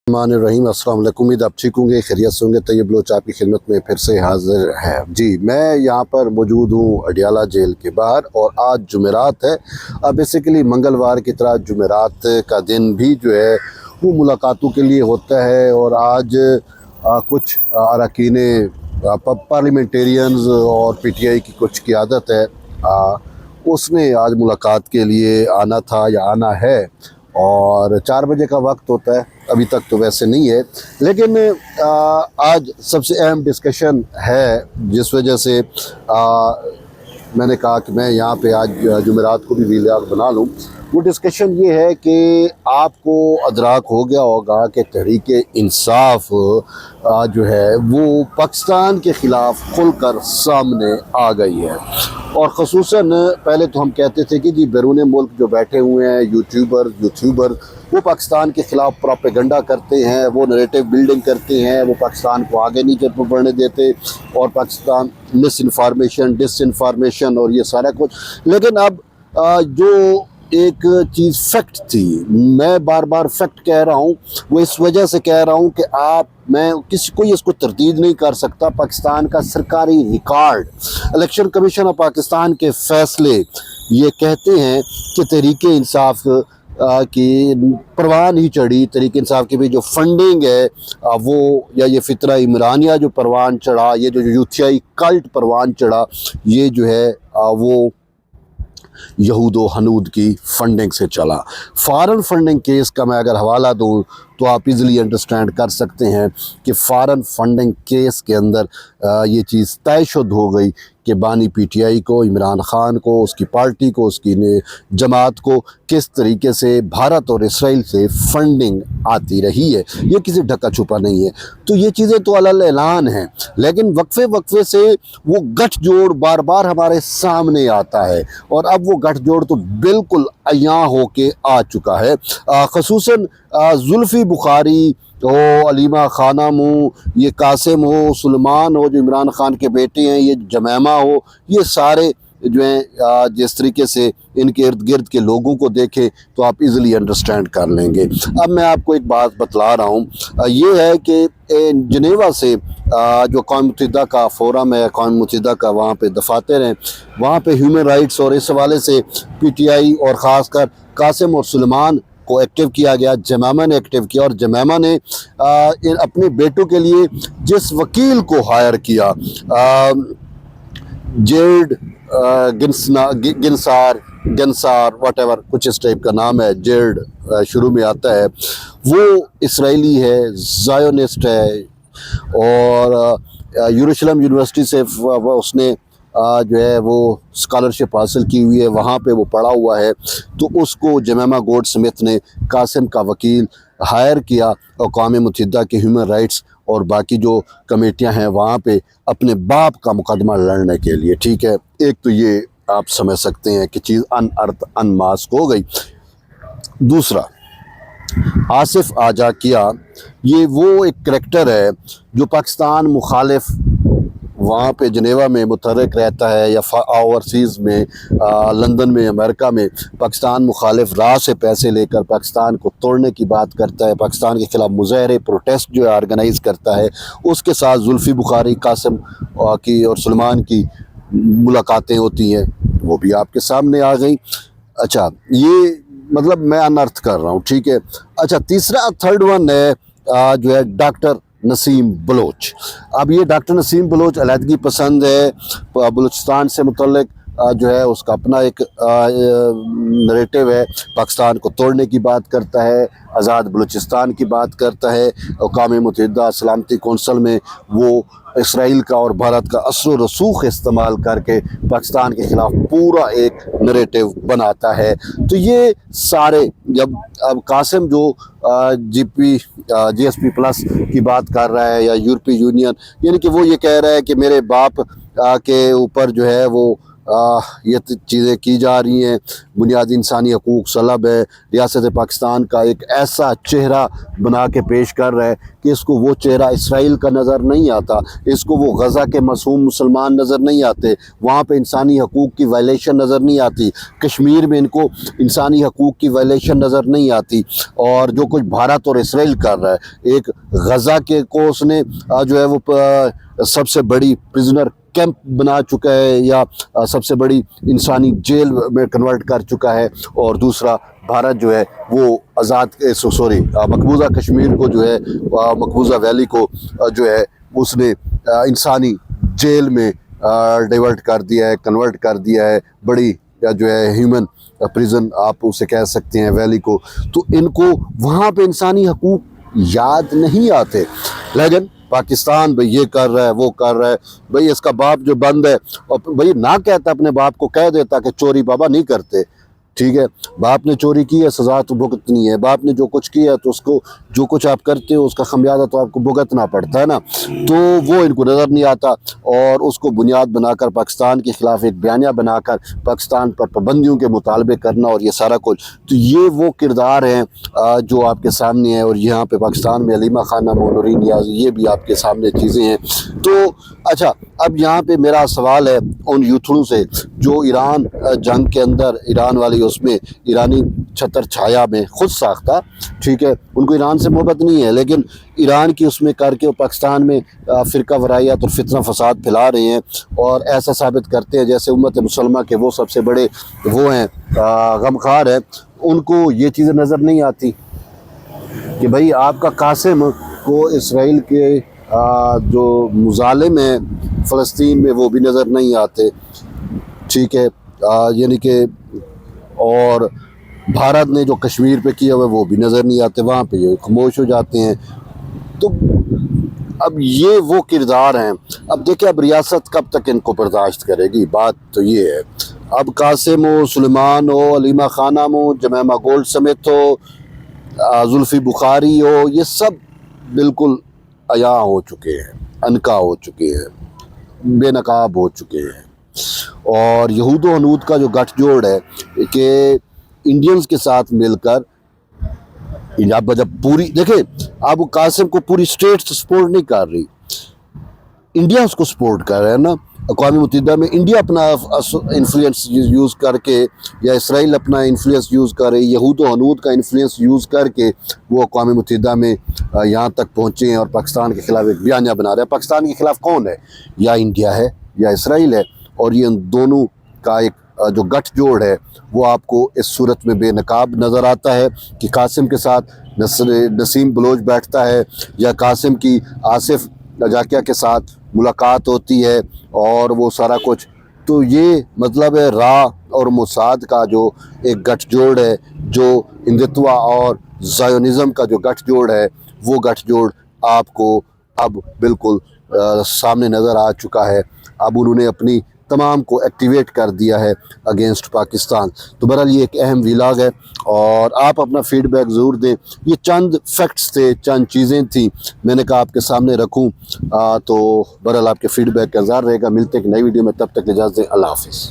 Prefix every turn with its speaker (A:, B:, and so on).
A: रहीम अस्सलाम वालेकुम। उम्मीद आप ठीक होंगे, खैरियत से होंगे। तैयब बलोच आपकी खिदमत में फिर से हाजिर है। जी, मैं यहाँ पर मौजूद हूँ अडियाला जेल के बाहर और आज जुमेरात है। अब बेसिकली मंगलवार की तरह जुमेरात का दिन भी जो है वो मुलाकातों के लिए होता है और आज कुछ अरकान पार्लियामेंटेरियंस और PTI की कुछ क़ियादत है, उसने आज मुलाकात के लिए आना था या आना है और 4 बजे का वक्त होता है। अभी तक तो वैसे नहीं है, लेकिन आज सबसे अहम डिस्कशन है जिस वजह से मैंने कहा कि मैं यहाँ पे आज जुमेरात को भी वीलॉग बना लूँ। वो डिस्कशन ये है कि आपको अदराक हो गया होगा कि तहरीक इंसाफ जो है वो पाकिस्तान के ख़िलाफ़ खुलकर सामने आ गई है। और ख़ुसूसन पहले तो हम कहते थे कि जी बैरून मुल्क जो बैठे हुए हैं यूट्यूबर वो पाकिस्तान के ख़िलाफ़ प्रोपेगेंडा करते हैं, वो नरेटिव बिल्डिंग करते हैं, वो पाकिस्तान को आगे नहीं बढ़ने देते और पाकिस्तान मिसइंफॉर्मेशन डिसइंफॉर्मेशन और ये सारा कुछ। लेकिन अब जो एक चीज़ फैक्ट थी, मैं बार बार फैक्ट कह रहा हूँ, वो इस वजह से कह रहा हूँ कि मैं किसी को इसको तरदीद नहीं कर सकता। पाकिस्तान का सरकारी record, election commission of Pakistan के फ़ैसले ये कहते हैं कि तहरीक इंसाफ की परवान ही चढ़ी। तहरीक इंसाफ की भी जो फंडिंग है वो या ये फितरा इमरानिया जो परवान चढ़ा, ये जो यूथियाई कल्ट परवान चढ़ा, ये जो है वो यहूद व हनूद की फंडिंग से चला। फ़ॉरेन फंडिंग केस का मैं अगर हवाला दूँ तो आप इज़िली अंडरस्टैंड कर सकते हैं कि फ़ॉरेन फंडिंग केस के अंदर ये चीज़ तयशुद हो गई कि बानी PTI को, इमरान ख़ान को, उसकी पार्टी को, उसकी जमात को किस तरीके से भारत और इसराइल से फंडिंग आती रही है। ये किसी ढका छुपा नहीं है। तो ये चीज़ें तो अलग ऐलान हैं, लेकिन वक्फे से वो गठजोड़ बार बार हमारे सामने आता है और अब वो गठजोड़ तो बिल्कुल अयां होके आ चुका है। ख़ुसूसन जुल्फ़ी बुखारी हो, अलीमा खानम हो, ये कासिम हो, सुलेमान हो जो इमरान ख़ान के बेटे हैं, ये जमैमा हो, ये सारे जो हैं जिस तरीके से इनके इर्द गिर्द के लोगों को देखें तो आप इजीली अंडरस्टैंड कर लेंगे। अब मैं आपको एक बात बतला रहा हूँ, ये है कि जनेवा से जो अक़वाम मुत्तहिदा का फोरम है, अक़वाम मुत्तहिदा का वहाँ पे दफातर हैं, वहाँ पे ह्यूमन राइट्स और इस हवाले से PTI और ख़ासकर कासिम और सुलेमान को एक्टिव किया गया, जमैमा ने एक्टिव किया और जमैमा ने अपने बेटों के लिए जिस वकील को हायर किया, जेड गिनसार वटेवर कुछ इस टाइप का नाम है, जेड शुरू में आता है, वो इसराइली है, ज़ायोनिस्ट है और यरूशलेम यूनिवर्सिटी से उसने जो है वो स्कॉलरशिप हासिल की हुई है, वहाँ पे वो पढ़ा हुआ है। तो उसको जमैमा गोल्ड स्मिथ ने कासिम का वकील हायर किया और अक़वाम मुत्तहिदा के ह्यूमन राइट्स और बाकी जो कमेटियां हैं वहाँ पे अपने बाप का मुकदमा लड़ने के लिए। ठीक है, एक तो ये आप समझ सकते हैं कि चीज़ अनमास्क हो गई। दूसरा, आसिफ आजाकिया, ये वो एक करैक्टर है जो पाकिस्तान मुखालिफ वहाँ पे जनेवा में मुतहर्रिक रहता है या ओवरसीज़ में लंदन में, अमेरिका में पाकिस्तान मुखालिफ राह से पैसे लेकर पाकिस्तान को तोड़ने की बात करता है, पाकिस्तान के ख़िलाफ़ मुज़ाहरे प्रोटेस्ट जो है ऑर्गेनाइज़ करता है। उसके साथ जुल्फ़ी बुखारी, कासिम की और सुलेमान की मुलाकातें होती हैं, वो भी आपके सामने आ गई। अच्छा, ये मतलब मैं अनर्थ कर रहा हूँ, ठीक है। अच्छा, थर्ड वन है जो है डॉक्टर नसीम बलोच। अब ये डॉक्टर नसीम बलोच अलहदगी पसंद है, बलूचिस्तान से मुतल्लिक जो है उसका अपना एक नरेटिव है, पाकिस्तान को तोड़ने की बात करता है, आज़ाद बलूचिस्तान की बात करता है। अक़वाम मुत्तहिदा सलामती कौंसल में वो इसराइल का और भारत का असर व रसूख इस्तेमाल करके पाकिस्तान के ख़िलाफ़ पूरा एक नरेटिव बनाता है। तो ये सारे, जब अब कासिम जो GSP प्लस की बात कर रहा है या यूरोपीय यूनियन, यानी कि वो ये कह रहा है कि मेरे बाप के ऊपर जो है वो یہ چیزیں کی جا رہی ہیں، بنیادی انسانی حقوق سلب ہے، ریاست پاکستان کا ایک ایسا چہرہ بنا کے پیش کر رہا ہے کہ اس کو وہ چہرہ اسرائیل کا نظر نہیں آتا، اس کو وہ غزہ کے معصوم مسلمان نظر نہیں آتے، وہاں پہ انسانی حقوق کی وائلیشن نظر نہیں آتی، کشمیر میں ان کو انسانی حقوق کی وائلیشن نظر نہیں آتی، اور جو کچھ بھارت اور اسرائیل کر رہا ہے، ایک غزہ کے کو اس نے جو ہے وہ سب سے بڑی پرزنر کیمپ بنا چکا ہے، یا سب سے بڑی انسانی جیل میں کنورٹ کر چکا ہے، اور دوسرا بھارت جو ہے وہ مقبوضہ کشمیر کو جو ہے مقبوضہ ویلی کو جو ہے اس نے انسانی جیل میں ڈیورٹ کر دیا ہے، کنورٹ کر دیا ہے، بڑی جو ہے ہیومن پریزن آپ اسے کہہ سکتے ہیں ویلی کو۔ تو ان کو وہاں پہ انسانی حقوق یاد نہیں آتے، لیکن پاکستان بھئی یہ کر رہا ہے، وہ کر رہا ہے، بھئی اس کا باپ جو بند ہے، اور بھئی نہ کہتا اپنے باپ کو، کہہ دیتا کہ چوری بابا نہیں کرتے، ٹھیک ہے، باپ نے چوری کی ہے سزا تو بھگتنی ہے، باپ نے جو کچھ کیا ہے تو اس کو جو کچھ آپ کرتے ہو اس کا خمیازہ تو آپ کو بھگتنا پڑتا ہے نا، تو وہ ان کو نظر نہیں آتا، اور اس کو بنیاد بنا کر پاکستان کے خلاف ایک بیانیہ بنا کر پاکستان پر پابندیوں کے مطالبے کرنا، اور یہ سارا کچھ، تو یہ وہ کردار ہیں جو آپ کے سامنے ہیں، اور یہاں پہ پاکستان میں علیمہ خانم اور نورین نیازی، یہ بھی آپ کے سامنے چیزیں ہیں۔ تو اچھا، اب یہاں پہ میرا سوال ہے ان یوتھڑوں سے جو ایران جنگ کے اندر، ایران والی اس میں ایرانی چھتر چھایا میں خود ساختہ، ٹھیک ہے، ان کو ایران سے محبت نہیں ہے، لیکن ایران کی اس میں کر کے وہ پاکستان میں فرقہ وارائیت اور فتنہ فساد پھیلا رہے ہیں، اور ایسا ثابت کرتے ہیں جیسے امت مسلمہ کے وہ سب سے بڑے وہ ہیں، غمخوار ہیں، ان کو یہ چیزیں نظر نہیں آتی کہ بھائی آپ کا قاسم کو اسرائیل کے جو مظالم ہیں فلسطین میں وہ بھی نظر نہیں آتے، ٹھیک ہے، یعنی کہ اور بھارت نے جو کشمیر پہ کیا ہوا وہ بھی نظر نہیں آتے، وہاں پہ یہ خاموش ہو جاتے ہیں۔ تو اب یہ وہ کردار ہیں، اب دیکھیں اب ریاست کب تک ان کو برداشت کرے گی، بات تو یہ ہے۔ اب قاسم ہو، سلیمان ہو، علیمہ خانم ہو، جمیمہ گولڈ سمتھ ہو، زلفی بخاری ہو، یہ سب بالکل عیاں ہو چکے ہیں، انکا ہو چکے ہیں، بے نقاب ہو چکے ہیں، اور یہود و ہنود کا جو گٹھ جوڑ ہے کہ انڈینز کے ساتھ مل کر جب پوری دیکھیں، اب قاسم کو پوری اسٹیٹ سپورٹ نہیں کر رہی، انڈیا اس کو سپورٹ کر رہا ہے نا، اقوام متحدہ میں انڈیا اپنا انفلوئنس یوز کر کے، یا اسرائیل اپنا انفلوئنس یوز کر رہے، یہود و ہنود کا انفلوئنس یوز کر کے وہ اقوام متحدہ میں یہاں تک پہنچے ہیں، اور پاکستان کے خلاف ایک بیانیہ بنا رہے ہیں۔ پاکستان کے خلاف کون ہے؟ یا انڈیا ہے یا اسرائیل ہے، اور یہ ان دونوں کا ایک جو گٹھ جوڑ ہے وہ آپ کو اس صورت میں بے نقاب نظر آتا ہے کہ قاسم کے ساتھ نسیم بلوچ بیٹھتا ہے، یا قاسم کی آصف نجاکیہ کے ساتھ ملاقات ہوتی ہے، اور وہ سارا کچھ، تو یہ مطلب ہے را اور موساد کا جو ایک گٹھ جوڑ ہے، جو ہندتوا اور زائونزم کا جو گٹھ جوڑ ہے، وہ گٹھ جوڑ آپ کو اب بالکل سامنے نظر آ چکا ہے۔ اب انہوں نے اپنی تمام کو ایکٹیویٹ کر دیا ہے اگینسٹ پاکستان۔ تو بہرحال یہ ایک اہم ویلاگ ہے، اور آپ اپنا فیڈ بیک ضرور دیں۔ یہ چند فیکٹس تھے، چند چیزیں تھیں، میں نے کہا آپ کے سامنے رکھوں، تو بہرحال آپ کے فیڈ بیک کا انتظار رہے گا۔ ملتے ہیں ایک نئی ویڈیو میں، تب تک اجازت دیں، اللہ حافظ۔